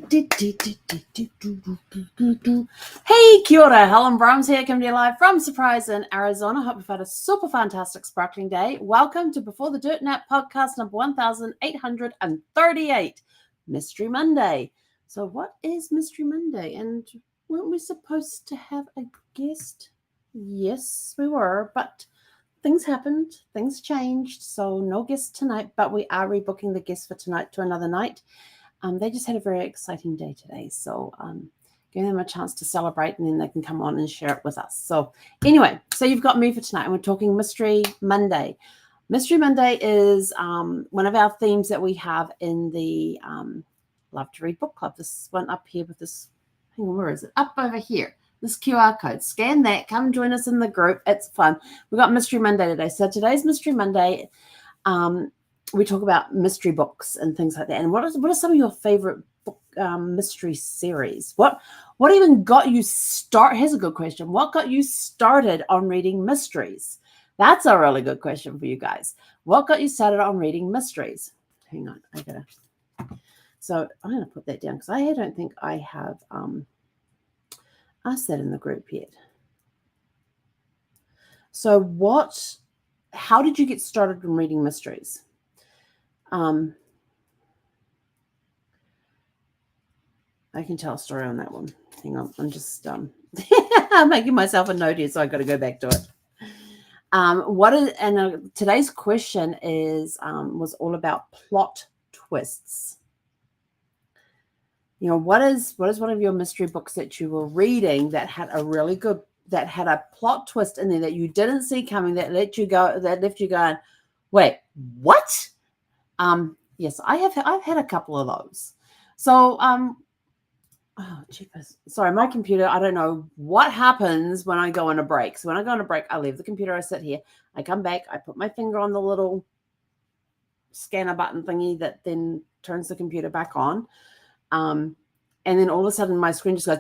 Hey, kia ora, Helen Brahms here, coming to you live from Surprise in Arizona. Hope you've had a super fantastic sparkling day. Welcome to Before the Dirt Nap podcast number 1838, Mystery Monday. So what is Mystery Monday? And weren't we supposed to have a guest? Yes, we were, but things happened, things changed, so no guest tonight, but we are rebooking the guest for tonight to another night. They just had a very exciting day today, so giving them a chance to celebrate, and then they can come on and share it with us. So anyway, so you've got me for tonight, and we're talking Mystery Monday. Mystery Monday is one of our themes that we have in the Love to Read Book Club. This one up here with this, hang on, where is it? Up over here. This QR code. Scan that. Come join us in the group. It's fun. We've got Mystery Monday today. So today's Mystery Monday, we talk about mystery books and things like that. And what are some of your favorite book mystery series? What even got you start? Here's a good question. What got you started on reading mysteries? That's a really good question for you guys. What got you started on reading mysteries? Hang on, so I'm gonna put that down because I don't think I have asked that in the group yet. So how did you get started in reading mysteries? I can tell a story on that one. Hang on, I'm just making myself a note here, so I've got to go back to it. Today's question was all about plot twists. You know, what is one of your mystery books that you were reading that had a plot twist in there that you didn't see coming, that left you going, wait, what? Yes, I've had a couple of those. So oh, jeepers. Sorry, my computer, I don't know what happens when I go on a break. So when I go on a break, I leave the computer, I sit here, I come back, I put my finger on the little scanner button thingy that then turns the computer back on. And then all of a sudden my screen just goes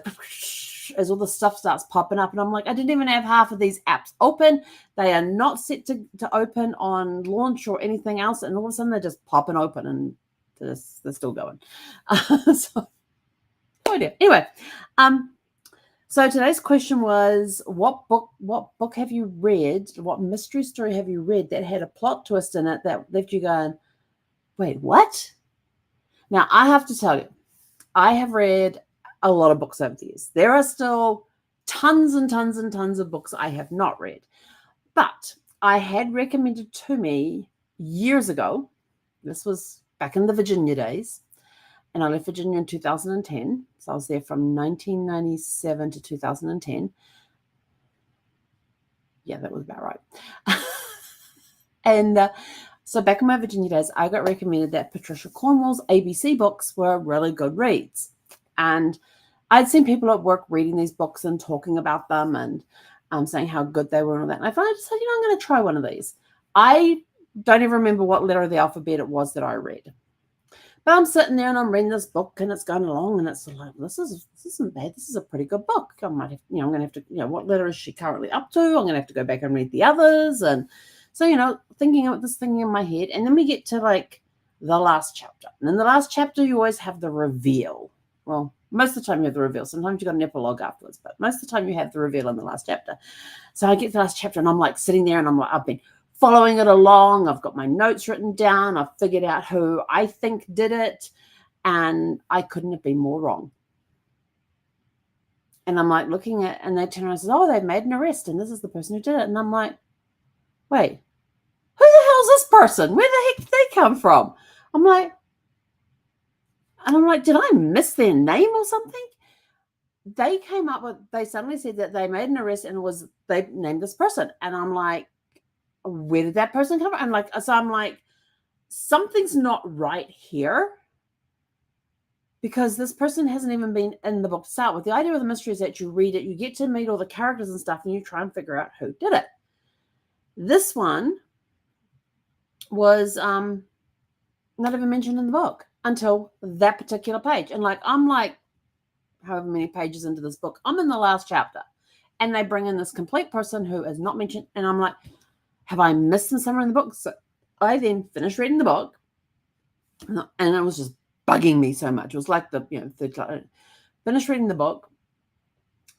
as all the stuff starts popping up. And I'm like, I didn't even have half of these apps open. They are not set to open on launch or anything else. And all of a sudden they're just popping open and they're still going. So no idea. Anyway, so today's question was, what book have you read? What mystery story have you read that had a plot twist in it that left you going, wait, what? Now, I have to tell you, I have read a lot of books over the years. There are still tons and tons and tons of books I have not read. But I had recommended to me years ago, this was back in the Virginia days, and I left Virginia in 2010. So I was there from 1997 to 2010. Yeah, that was about right. And so back in my Virginia days, I got recommended that Patricia Cornwell's ABC books were really good reads. And I'd seen people at work reading these books and talking about them and saying how good they were and all that. And I finally decided, I'm going to try one of these. I don't even remember what letter of the alphabet it was that I read. But I'm sitting there and I'm reading this book and it's going along and it's like, this isn't bad. This is a pretty good book. I might have, I'm going to have to, what letter is she currently up to? I'm going to have to go back and read the others. And so, thinking of this thing in my head. And then we get to like the last chapter. And in the last chapter, you always have the reveal. Well, most of the time you have the reveal. Sometimes you got an epilogue afterwards, but most of the time you have the reveal in the last chapter. So I get to the last chapter and I'm like sitting there and I'm like, I've been following it along. I've got my notes written down. I've figured out who I think did it. And I couldn't have been more wrong. And I'm like looking at, and they turn around and say, oh, they've made an arrest. And this is the person who did it. And I'm like, wait, who the hell's this person? Where the heck did they come from? I'm like, did I miss their name or something? They suddenly said that they made an arrest and they named this person. And I'm like, where did that person come from? I'm like, something's not right here because this person hasn't even been in the book to start with. The idea of the mystery is that you read it, you get to meet all the characters and stuff, and you try and figure out who did it. This one was not even mentioned in the book until that particular page. And I'm like, however many pages into this book, I'm in the last chapter, and they bring in this complete person who is not mentioned, and I'm like, have I missed them somewhere in the book? So I then finished reading the book, and I was just bugging me so much. It was like the third time. Finished reading the book,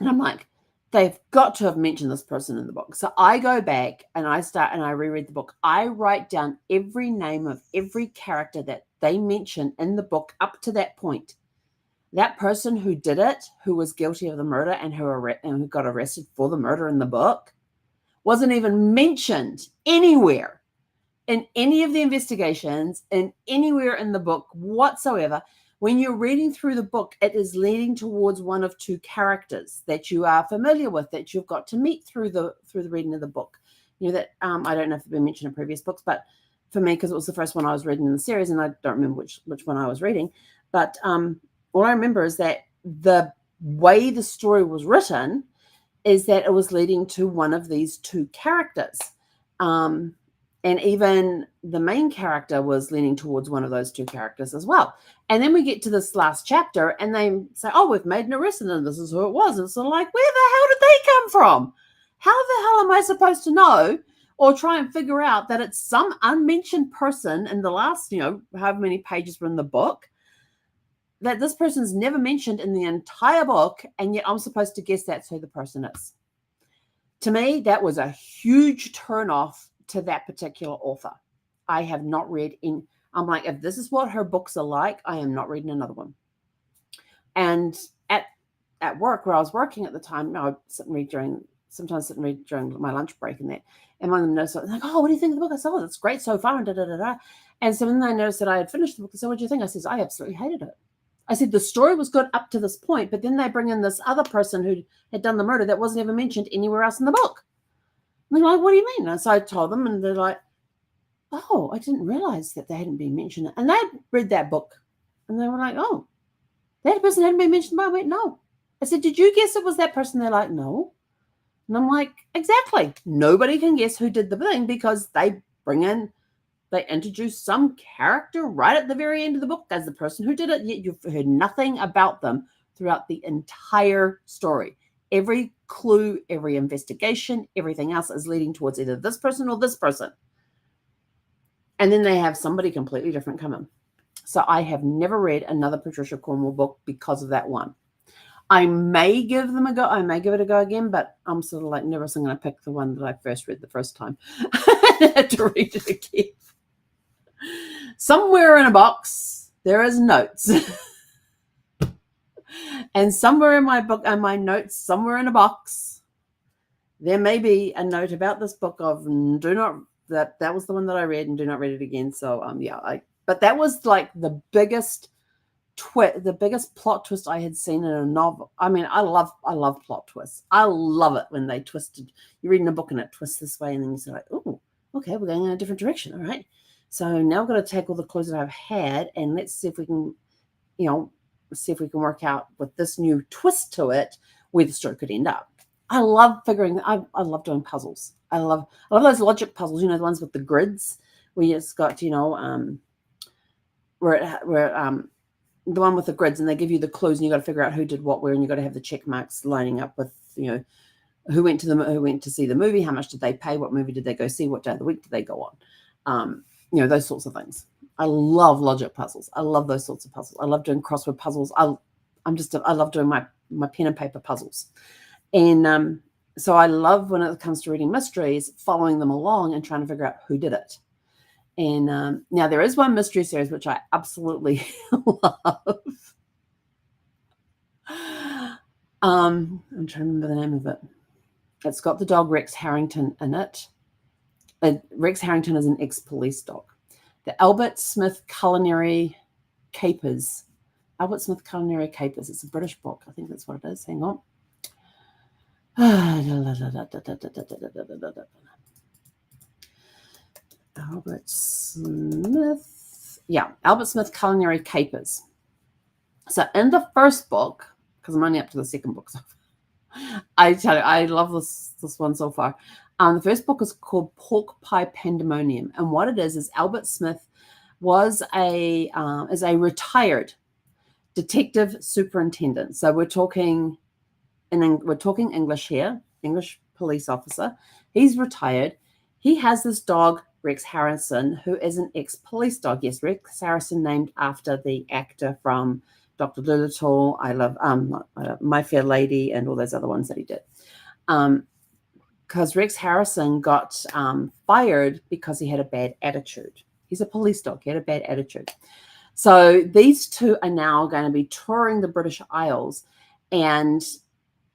and I'm like, they've got to have mentioned this person in the book. So I go back and I start and I reread the book. I write down every name of every character that they mention in the book up to that point. That person who did it, who was guilty of the murder and who got arrested for the murder in the book, wasn't even mentioned anywhere in any of the investigations and anywhere in the book whatsoever. When you're reading through the book, it is leading towards one of two characters that you are familiar with, that you've got to meet through the reading of the book. That I don't know if it's been mentioned in previous books, but for me, because it was the first one I was reading in the series, and I don't remember which one I was reading, but all I remember is that the way the story was written is that it was leading to one of these two characters. And even the main character was leaning towards one of those two characters as well. And then we get to this last chapter and they say, oh, we've made an arrest and this is who it was. And it's sort of like, where the hell did they come from? How the hell am I supposed to know or try and figure out that it's some unmentioned person in the last, however many pages were in the book, that this person's never mentioned in the entire book, and yet I'm supposed to guess that's who the person is? To me, that was a huge turnoff to that particular author. I have not read in. I'm like, if this is what her books are like, I am not reading another one. And at work, where I was working at the time, I would sometimes sit and read during my lunch break and that. And one of them noticed, like, oh, what do you think of the book? I said, oh, that's great so far, and da da da da. And so then they noticed that I had finished the book. I said, what do you think? I said, I absolutely hated it. I said, the story was good up to this point, but then they bring in this other person who had done the murder that wasn't ever mentioned anywhere else in the book. And they're like, what do you mean? And so I told them, and they're like, oh, I didn't realize that they hadn't been mentioned. And they'd read that book, and they were like, oh, that person hadn't been mentioned. I went, no. I said, did you guess it was that person? They're like, no. And I'm like, exactly. Nobody can guess who did the thing because they introduce some character right at the very end of the book as the person who did it, yet you've heard nothing about them throughout the entire story. Every clue, every investigation, everything else is leading towards either this person or this person. And then they have somebody completely different come in. So I have never read another Patricia Cornwell book because of that one. I may give them a go. I may give it a go again, but I'm sort of like never going to pick the one that I first read the first time. I had to read it again. Somewhere in a box, there is notes. And somewhere in my book and my notes, somewhere in a box, there may be a note about this book of that was the one that I read and do not read it again. So but that was like the biggest plot twist I had seen in a novel. I mean, I love plot twists. I love it when they twisted. You're reading a book and it twists this way, and then you say like, oh, okay, we're going in a different direction. All right. So now we've got to take all the clues that I've had and let's see if we can, work out with this new twist to it where the story could end up. I love I love doing puzzles. I love those logic puzzles, the ones with the grids where it's got, the one with the grids and they give you the clues and you got to figure out who did what where, and you got to have the check marks lining up with, who went to see the movie, how much did they pay, what movie did they go see, what day of the week did they go on, those sorts of things. I love logic puzzles. I love those sorts of puzzles. I love doing crossword puzzles. I love doing my pen and paper puzzles, and so I love when it comes to reading mysteries, following them along and trying to figure out who did it. And now there is one mystery series which I absolutely love. I'm trying to remember the name of it. It's got the dog Rex Harrington in it. Rex Harrington is an ex-police dog. The Albert Smith Culinary Capers. Albert Smith Culinary Capers. It's a British book. I think that's what it is. Hang on. Albert Smith. Yeah, Albert Smith Culinary Capers. So in the first book, because I'm only up to the second book so far, I tell you, I love this one so far. The first book is called Pork Pie Pandemonium, and what it is Albert Smith is a retired detective superintendent. So we're talking English here, English police officer. He's retired. He has this dog Rex Harrison, who is an ex-police dog. Yes, Rex Harrison, named after the actor from Dr. Dolittle, I Love My Fair Lady, and all those other ones that he did. Because Rex Harrison got fired because he had a bad attitude. He's a police dog. He had a bad attitude. So these two are now going to be touring the British Isles, and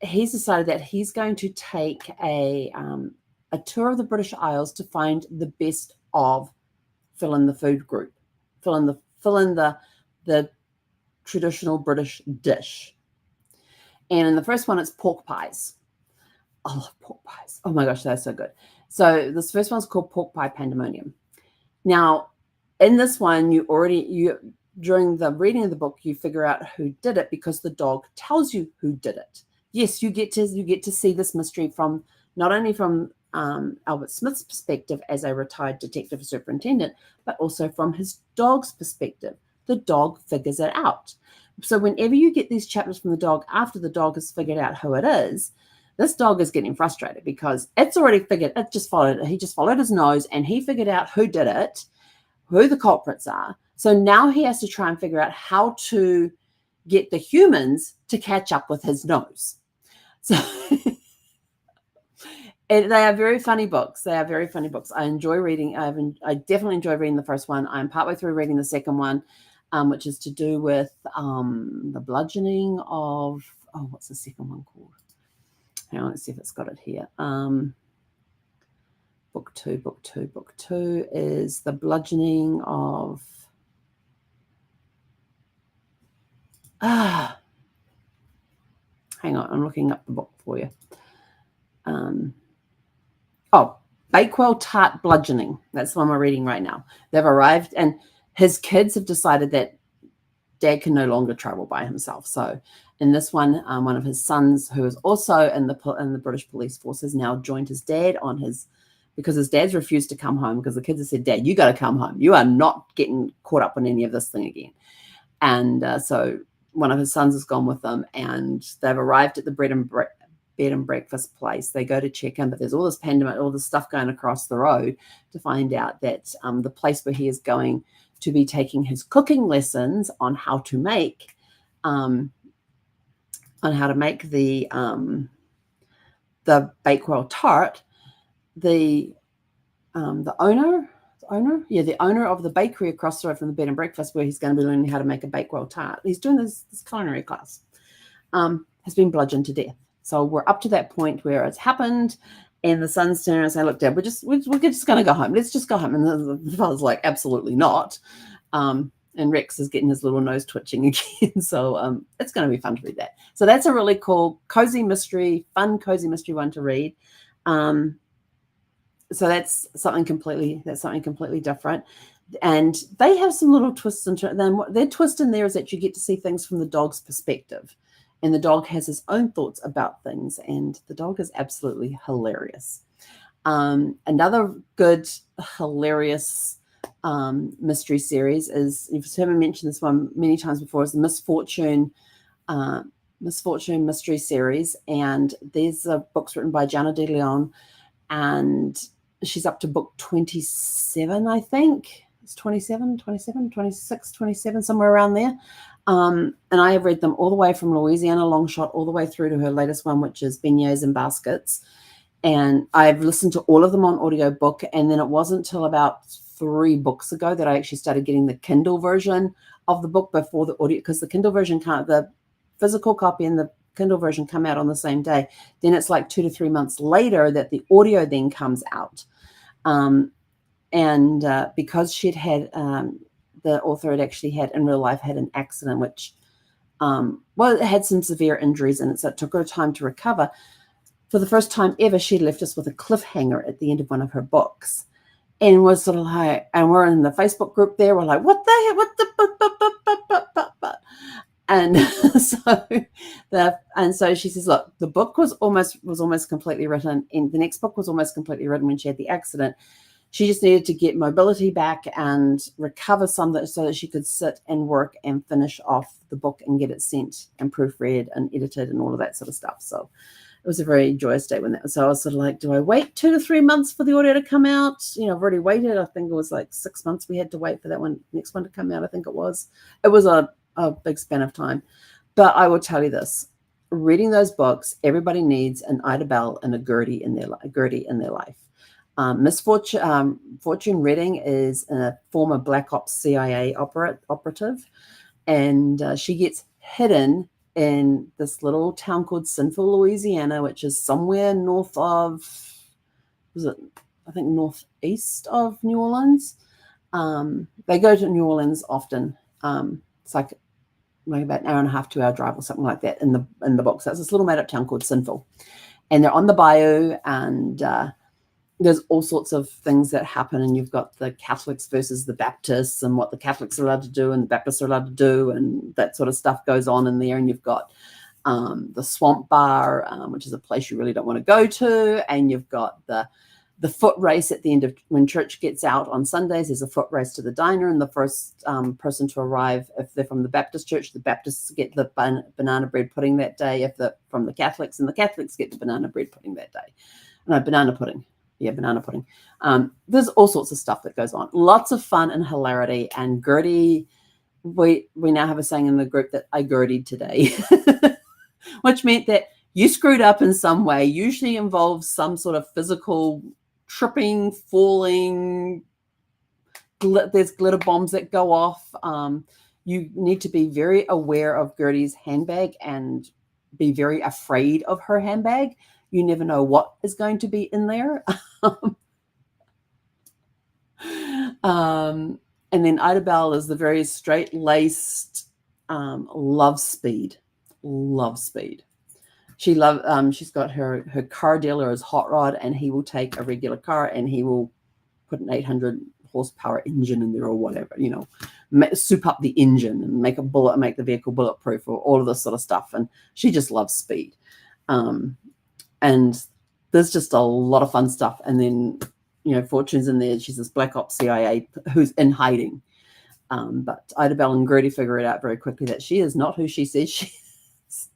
he's decided that he's going to take a tour of the British Isles to find the best of fill in the food group, fill in the traditional British dish. And in the first one, it's pork pies. I love pork pies. Oh my gosh, they're so good. So this first one's called Pork Pie Pandemonium. Now, in this one, during the reading of the book, you figure out who did it because the dog tells you who did it. Yes, you get to see this mystery from not only from Albert Smith's perspective as a retired detective superintendent, but also from his dog's perspective. The dog figures it out. So whenever you get these chapters from the dog after the dog has figured out who it is, this dog is getting frustrated because it's already figured. He just followed his nose and he figured out who did it, who the culprits are. So now he has to try and figure out how to get the humans to catch up with his nose. So they are very funny books. They are very funny books. I enjoy reading. I definitely enjoy reading the first one. I'm partway through reading the second one, which is to do with the bludgeoning of, what's the second one called? Hang on, let's see if it's got it here. Book two is the bludgeoning of, hang on, I'm looking up the book for you. Bakewell Tart Bludgeoning. That's the one we're reading right now. They've arrived and his kids have decided that Dad can no longer travel by himself. So in this one, one of his sons, who is also in the British police force, has now joined his dad because his dad's refused to come home because the kids have said, Dad, you got to come home. You are not getting caught up on any of this thing again. And so one of his sons has gone with them, and they've arrived at the bed and breakfast place. They go to check in, but there's all this pandemic, all this stuff going across the road to find out that the place where he is going to be taking his cooking lessons on how to make the Bakewell tart, the owner of the bakery across the road from the bed and breakfast where he's going to be learning how to make a Bakewell tart, he's doing this culinary class, has been bludgeoned to death. So we're up to that point where it's happened, and the son's turn and say, "Look, Dad, we're just going to go home. Let's just go home." And the father's like, "Absolutely not." And Rex is getting his little nose twitching again. So it's going to be fun to read that. So that's a really cool, cozy mystery one to read. So that's something completely different. And they have some little twists into them. Their twist in there is that you get to see things from the dog's perspective. And the dog has his own thoughts about things. And the dog is absolutely hilarious. Another good, hilarious mystery series is, you've heard me mention this one many times before, is the Misfortune mystery series. And these are books written by Jana de Leon. And she's up to book 27, I think. It's 27, 26, 27, somewhere around there. And I have read them all the way from Louisiana Longshot all the way through to her latest one, which is Beignets and Baskets. And I've listened to all of them on audiobook. And then it wasn't until about 3 books ago that I actually started getting the Kindle version of the book before the audio, because the Kindle version the physical copy and the Kindle version come out on the same day. Then it's like 2 to 3 months later that the audio then comes out. Because she'd had, the author had actually had in real life had an accident, which, it had some severe injuries in it. So it took her time to recover. For the first time ever, she left us with a cliffhanger at the end of one of her books. And was sort of like, and we're in the Facebook group there. We're like, what the heck? What the, and so she says, look, the book was almost completely written, and the next book was almost completely written when she had the accident. She just needed to get mobility back and recover some so that she could sit and work and finish off the book and get it sent and proofread and edited and all of that sort of stuff. So it was a very joyous day when that was. So I was sort of like, do I wait 2 to 3 months for the audio to come out? You know, I've already waited. I think it was like 6 months we had to wait for that next one to come out. I think it was. It was a big span of time. But I will tell you this: reading those books, everybody needs an Ida Bell and a Gertie in their life. Miss Fortune Redding is a former Black Ops CIA operative, and she gets hidden in this little town called Sinful, Louisiana, which is somewhere north of, I think northeast of New Orleans. They go to New Orleans often. It's like maybe about an hour and a half, 2 hour drive or something like that in the book. So it's this little made up town called Sinful, and they're on the bayou, and there's all sorts of things that happen, and you've got the Catholics versus the Baptists, and what the Catholics are allowed to do and the Baptists are allowed to do, and that sort of stuff goes on in there. And you've got the Swamp Bar, which is a place you really don't want to go to, and you've got the foot race at the end of when church gets out on Sundays. There's a foot race to the diner, and the first person to arrive, if they're from the Baptist church, the Baptists get the banana bread pudding that day. If they're from the Catholics, and the Catholics get the banana bread pudding that day. No, banana pudding. Yeah, banana pudding. There's all sorts of stuff that goes on. Lots of fun and hilarity. And Gertie, we now have a saying in the group that I Gertied today, which meant that you screwed up in some way. Usually involves some sort of physical tripping, falling. There's glitter bombs that go off. You need to be very aware of Gertie's handbag and be very afraid of her handbag. You never know what is going to be in there. And then Ida Bell is the very straight-laced, love speed. She's got her car dealer is Hot Rod, and he will take a regular car and he will put an 800 horsepower engine in there or whatever, soup up the engine and make the vehicle bulletproof, or all of this sort of stuff. And she just loves speed. And there's just a lot of fun stuff. And then, Fortune's in there. She's this Black Ops CIA who's in hiding. But Ida Bell and Gertie figure it out very quickly that she is not who she says she is.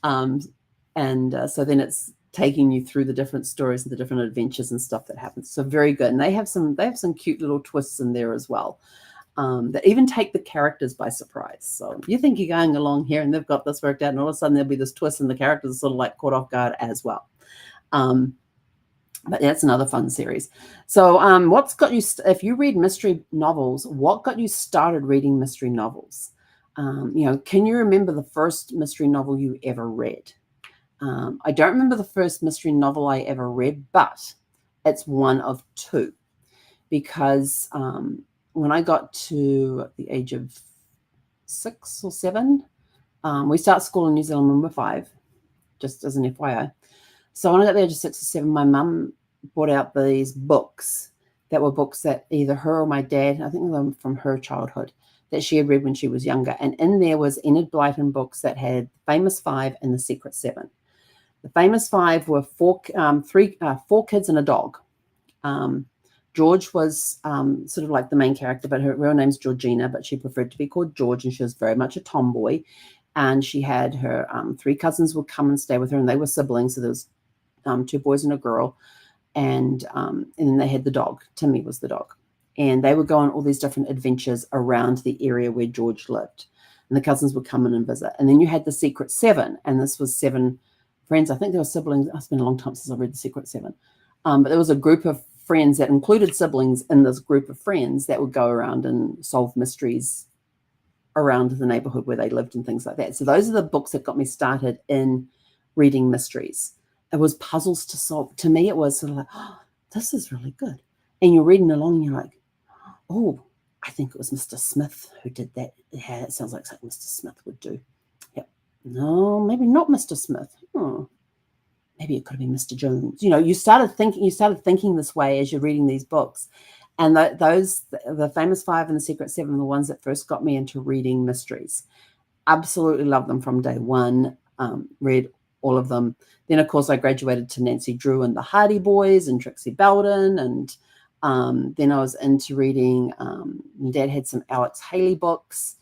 So then it's taking you through the different stories and the different adventures and stuff that happens. So very good. And they have some cute little twists in there as well. That even take the characters by surprise. So you think you're going along here and they've got this worked out, and all of a sudden there'll be this twist and the characters are sort of like caught off guard as well. But that's another fun series. So what's got you, if you read mystery novels, what got you started reading mystery novels? Can you remember the first mystery novel you ever read? I don't remember the first mystery novel I ever read, but it's one of two, because when I got to the age of 6 or 7, we start school in New Zealand when we're 5, just as an FYI. So when I got to the age of 6 or 7, my mum brought out these books that were books that either her or my dad, I think they were from her childhood, that she had read when she was younger. And in there was Enid Blyton books that had Famous Five and The Secret Seven. The Famous Five were four kids and a dog. George was sort of like the main character, but her real name's Georgina, but she preferred to be called George, and she was very much a tomboy. And she had her 3 cousins would come and stay with her, and they were siblings. So there was 2 boys and a girl. And then they had the dog. Timmy was the dog. And they would go on all these different adventures around the area where George lived. And the cousins would come in and visit. And then you had The Secret Seven, and this was 7 friends. I think they were siblings. It's been a long time since I read The Secret Seven. But there was a group of friends that included siblings in this group of friends that would go around and solve mysteries around the neighborhood where they lived and things like that. So those are the books that got me started in reading mysteries. It was puzzles to solve. To me, it was sort of like, oh, this is really good. And you're reading along and you're like, oh, I think it was Mr. Smith who did that. Yeah, it sounds like something Mr. Smith would do. Yep. No, maybe not Mr. Smith. Maybe it could have been Mr. Jones. You started thinking this way as you're reading these books. And the Famous Five and The Secret Seven are the ones that first got me into reading mysteries. Absolutely loved them from day one. Read all of them. Then, of course, I graduated to Nancy Drew and the Hardy Boys and Trixie Belden. And then I was into reading, my dad had some Alex Haley books,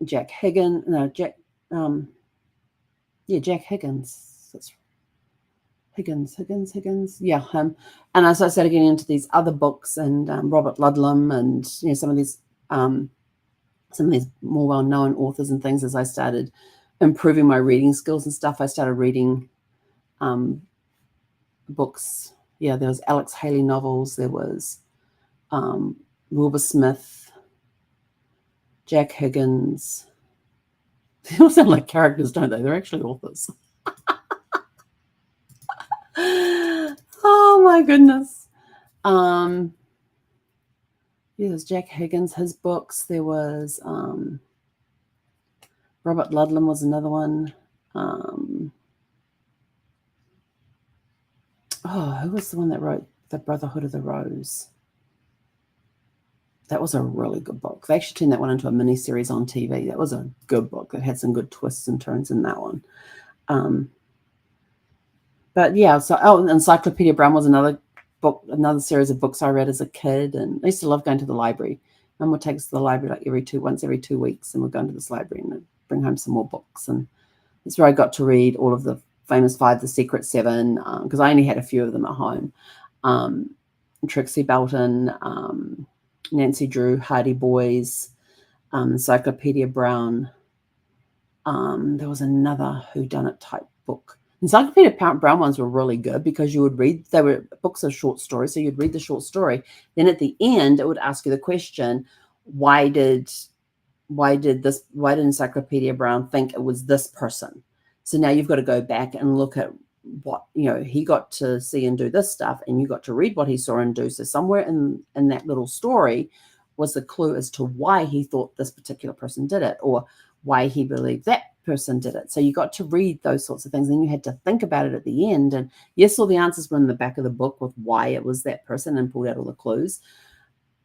Jack Higgins, Yeah, Jack Higgins. That's Higgins. Yeah, him. And as I started getting into these other books and Robert Ludlum and some of these more well-known authors and things, as I started improving my reading skills and stuff, I started reading books. Yeah, there was Alex Haley novels. There was Wilbur Smith, Jack Higgins. They all sound like characters, don't they? They're actually authors. Oh my goodness. Yeah, there's Jack Higgins, his books. There was Robert Ludlum was another one. Who was the one that wrote The Brotherhood of the Rose? That was a really good book. They actually turned that one into a mini series on TV. That was a good book. It had some good twists and turns in that one. But yeah, so Encyclopedia Brown was another book, another series of books I read as a kid, and I used to love going to the library. Mum would take us to the library like once every 2 weeks, and we'd go into this library and bring home some more books. And that's where I got to read all of the famous five, the Secret Seven, because I only had a few of them at home. Trixie Belton, Nancy Drew, Hardy Boys, Encyclopedia Brown. There was another whodunit type book. Encyclopedia Brown ones were really good because you would read, they were books of short stories. So you'd read the short story. Then at the end, it would ask you the question, why did Encyclopedia Brown think it was this person? So now you've got to go back and look at what, he got to see and do this stuff, and you got to read what he saw and do. So somewhere in that little story was the clue as to why he thought this particular person did it, or why he believed that person did it. So you got to read those sorts of things, and you had to think about it at the end. And yes, all the answers were in the back of the book with why it was that person and pulled out all the clues.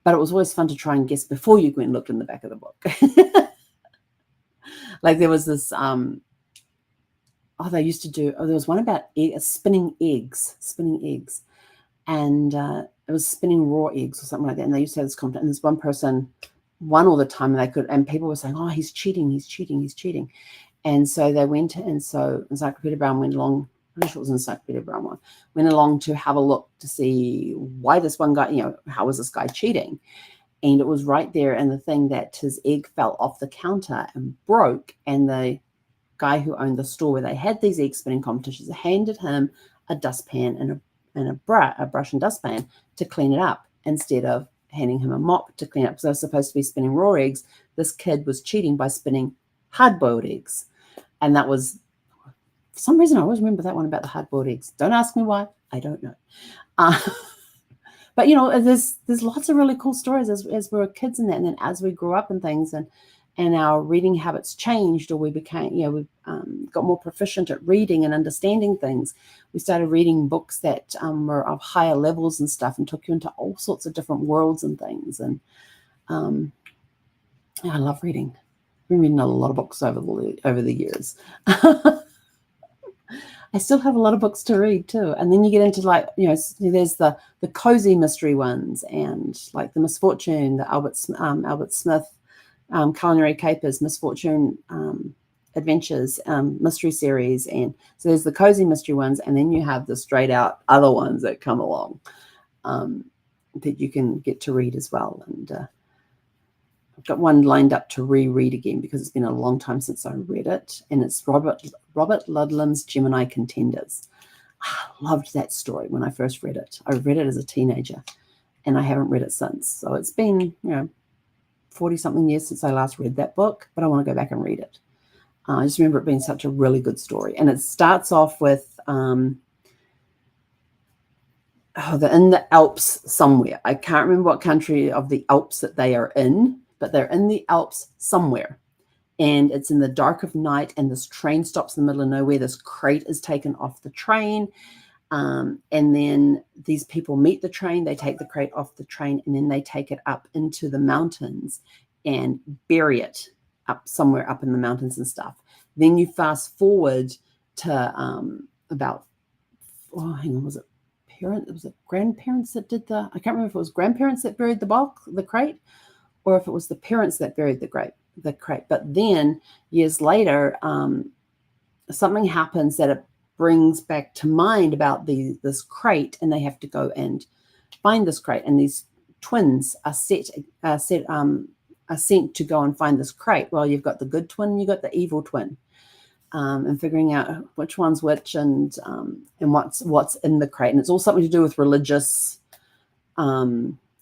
But it was always fun to try and guess before you went and looked in the back of the book. Like there was this, they used to do, there was one about spinning eggs. And it was spinning raw eggs or something like that. And they used to have this competition. And this one person won all the time, and people were saying, oh, he's cheating. And so they went, and so Encyclopedia Brown went along, I'm sure it was Encyclopedia Brown one, went along to have a look to see why this one guy, how was this guy cheating? And it was right there in the thing that his egg fell off the counter and broke, and the guy who owned the store where they had these egg spinning competitions handed him a dustpan and a brush and dustpan to clean it up instead of handing him a mop to clean up. Because they were supposed to be spinning raw eggs. This kid was cheating by spinning hard-boiled eggs. And that was, for some reason, I always remember that one about the hard-boiled eggs. Don't ask me why. I don't know. But, there's lots of really cool stories as we were kids in that. And then as we grew up and things, and our reading habits changed, or we became, we got more proficient at reading and understanding things. We started reading books that were of higher levels and stuff, and took you into all sorts of different worlds and things. And I love reading. I've been reading a lot of books over the years. I still have a lot of books to read too. And then you get into there's the cozy mystery ones, and like the Misfortune, the Albert Smith, Culinary Capers, Misfortune Adventures mystery series. And so there's the cozy mystery ones, and then you have the straight out other ones that come along that you can get to read as well. And I've got one lined up to reread again because it's been a long time since I read it, and it's Robert Ludlum's Gemini Contenders. I loved that story when I first read it. I read it as a teenager, and I haven't read it since. So it's been 40-something years since I last read that book, but I want to go back and read it. I just remember it being such a really good story. And it starts off with they're in the Alps somewhere. I can't remember what country of the Alps that they are in, but they're in the Alps somewhere. And it's in the dark of night, and this train stops in the middle of nowhere. This crate is taken off the train. And then these people meet the train. They take the crate off the train, and then they take it up into the mountains and bury it up somewhere up in the mountains and stuff. Then you fast forward to was it grandparents that did I can't remember if it was grandparents that buried the crate, or if it was the parents that buried the crate. But then years later, something happens that it brings back to mind about this crate, and they have to go and find this crate, and these twins are sent to go and find this crate. Well, you've got the good twin and you've got the evil twin, and figuring out which one's which, and what's in the crate. And it's all something to do with religious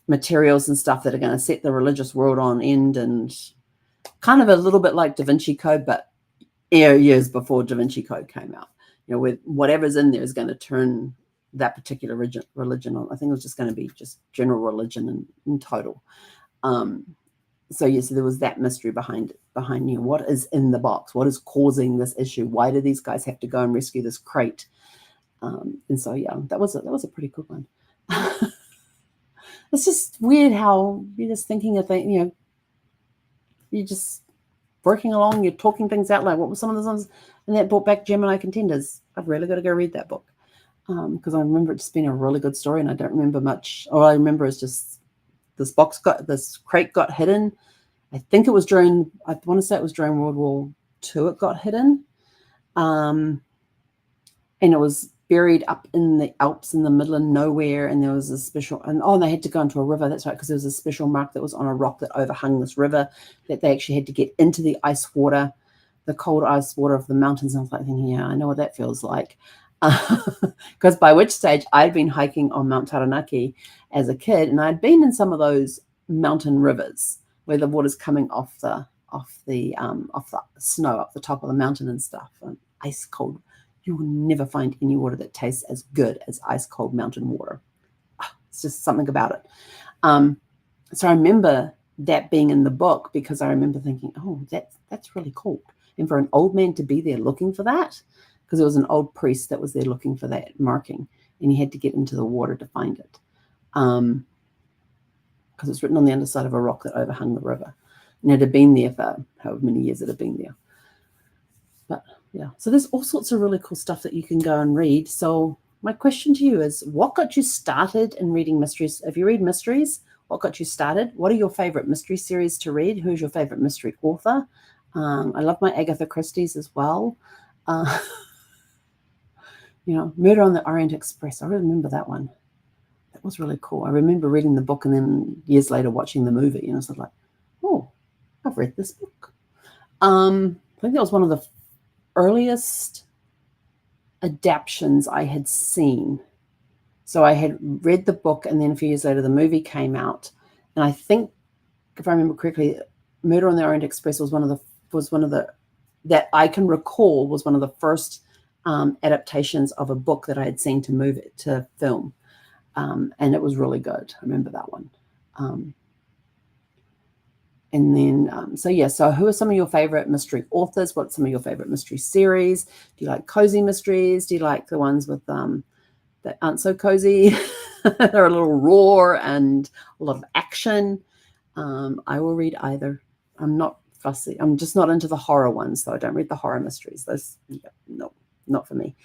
materials and stuff that are going to set the religious world on end, and kind of a little bit like Da Vinci Code, but years before Da Vinci Code came out. Where whatever's in there is going to turn that particular religion on. I think it was just going to be just general religion in total. So yes, there was that mystery behind what is in the box, what is causing this issue, why do these guys have to go and rescue this crate? And so yeah, that was a pretty cool one. It's just weird how you're just thinking of things, you're just working along, you're talking things out. Like, what were some of the ones? And that brought back Gemini Contenders. I've really got to go read that book, because I remember it just being a really good story, and I don't remember much. All I remember is just this crate got hidden. I think it was during, I want to say it was during World War II it got hidden. And it was buried up in the Alps in the middle of nowhere, and there was a special, and they had to go into a river. That's right, because there was a special mark that was on a rock that overhung this river that they actually had to get into the ice water, the cold ice water of the mountains. And I was like thinking, yeah, I know what that feels like. Because by which stage I'd been hiking on Mount Taranaki as a kid, and I'd been in some of those mountain rivers where the water's coming off the snow up the top of the mountain and stuff, and ice cold. You will never find any water that tastes as good as ice cold mountain water. It's just something about it. So I remember that being in the book, because I remember thinking, oh, that's really cool. And for an old man to be there looking for that, because it was an old priest that was there looking for that marking, and he had to get into the water to find it, because it's written on the underside of a rock that overhung the river, and it had been there for however many years it had been there. But yeah, so there's all sorts of really cool stuff that you can go and read. So my question to you is, what got you started in reading mysteries? If you read mysteries, what got you started? What are your favorite mystery series to read? Who's your favorite mystery author? I love my Agatha Christie's as well. Murder on the Orient Express. I remember that one. That was really cool. I remember reading the book and then years later watching the movie, and I was like, oh, I've read this book. I think that was one of the earliest adaptions I had seen. So I had read the book, and then a few years later the movie came out, and I think, if I remember correctly, Murder on the Orient Express was one of the that I can recall was one of the first adaptations of a book that I had seen to film, and it was really good. I remember that one. And then, so who are some of your favorite mystery authors? What's some of your favorite mystery series? Do you like cozy mysteries? Do you like the ones with that aren't so cozy? They're a little raw and a lot of action. I will read either. I'm not fussy. I'm just not into the horror ones, so I don't read the horror mysteries. Those, no, not for me.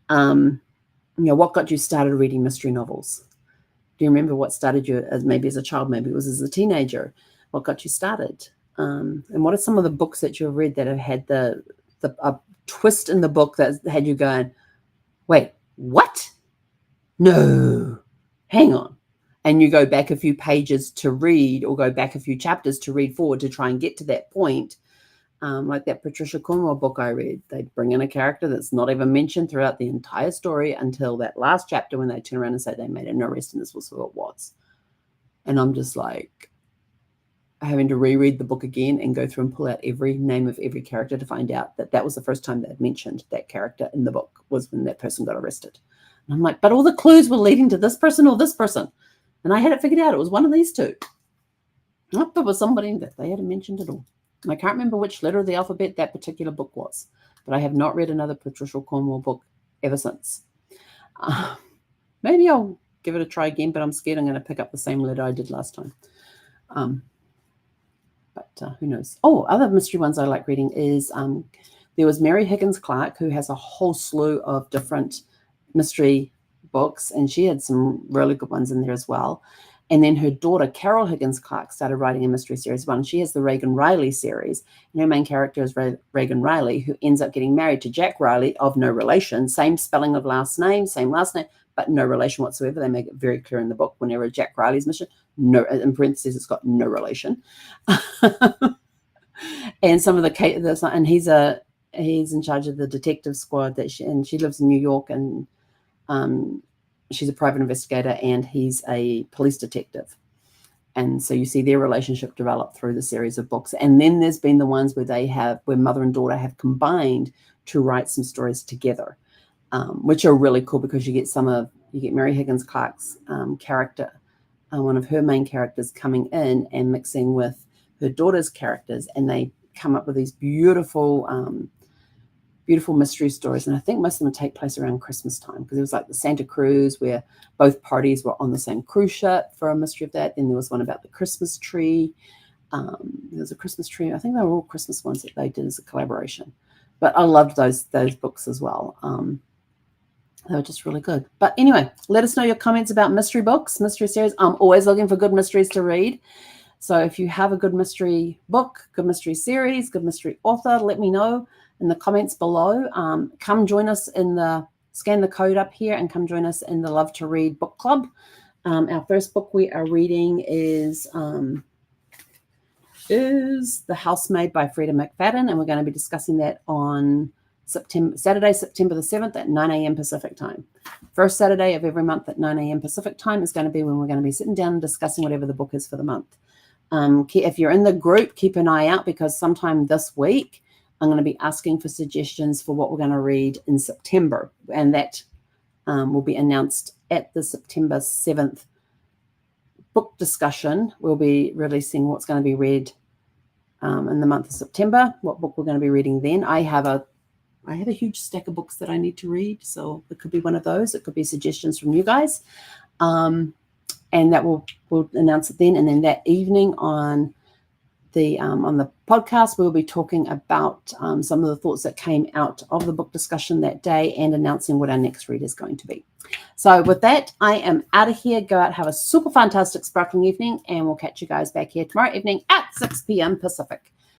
What got you started reading mystery novels? Do you remember what started you maybe as a child? Maybe it was as a teenager. What got you started? And what are some of the books that you've read that have had the twist in the book that had you going, wait, what? No, hang on. And you go back a few pages to read, or go back a few chapters to read forward to try and get to that point. Like that Patricia Cornwell book I read, they bring in a character that's not even mentioned throughout the entire story until that last chapter, when they turn around and say they made an arrest and this was who it was. And I'm just like, having to reread the book again and go through and pull out every name of every character to find out that was the first time they'd mentioned that character in the book, was when that person got arrested. And I'm like, but all the clues were leading to this person or this person. And I had it figured out. It was one of these two. Nope, it was somebody that they hadn't mentioned at all. And I can't remember which letter of the alphabet that particular book was, but I have not read another Patricia Cornwell book ever since. Maybe I'll give it a try again, but I'm scared I'm going to pick up the same letter I did last time. But who knows? Oh, other mystery ones I like reading is there was Mary Higgins Clark, who has a whole slew of different mystery books, and she had some really good ones in there as well. And then her daughter, Carol Higgins Clark, started writing a mystery series one. She has the Reagan Riley series. And her main character is Reagan Riley, who ends up getting married to Jack Riley, of no relation, same spelling of last name, same last name, but no relation whatsoever. They make it very clear in the book whenever Jack Riley's mission, no, in parentheses, it's got no relation. And some of the, and he's in charge of the detective squad and she lives in New York, and she's a private investigator and he's a police detective. And so you see their relationship develop through the series of books. And then there's been the ones where mother and daughter have combined to write some stories together, which are really cool because you get Mary Higgins Clark's character, one of her main characters, coming in and mixing with her daughter's characters, and they come up with these beautiful mystery stories. And I think most of them take place around Christmas time, because it was like the Santa Cruise where both parties were on the same cruise ship for a mystery of that. Then there was one about the Christmas tree. There was a Christmas tree. I think they were all Christmas ones that they did as a collaboration. But I loved those books as well. They were just really good. But anyway, let us know your comments about mystery books, mystery series. I'm always looking for good mysteries to read. So if you have a good mystery book, good mystery series, good mystery author, let me know in the comments below. Come join us scan the code up here and come join us in the Love to Read book club. Our first book we are reading is The Housemaid by Freida McFadden, and we're going to be discussing that on Saturday, September the 7th at 9 a.m. Pacific time. First Saturday of every month at 9 a.m. Pacific time is going to be when we're going to be sitting down and discussing whatever the book is for the month. If you're in the group, keep an eye out, because sometime this week I'm going to be asking for suggestions for what we're going to read in September, and that will be announced at the September 7th book discussion. We'll be releasing what's going to be read in the month of September, what book we're going to be reading then. I have a huge stack of books that I need to read, so it could be one of those. It could be suggestions from you guys. And that we'll announce it then. And then that evening on the podcast, we'll be talking about some of the thoughts that came out of the book discussion that day and announcing what our next read is going to be. So with that, I am out of here. Go out, have a super fantastic sparkling evening, and we'll catch you guys back here tomorrow evening at 6 p.m. Pacific.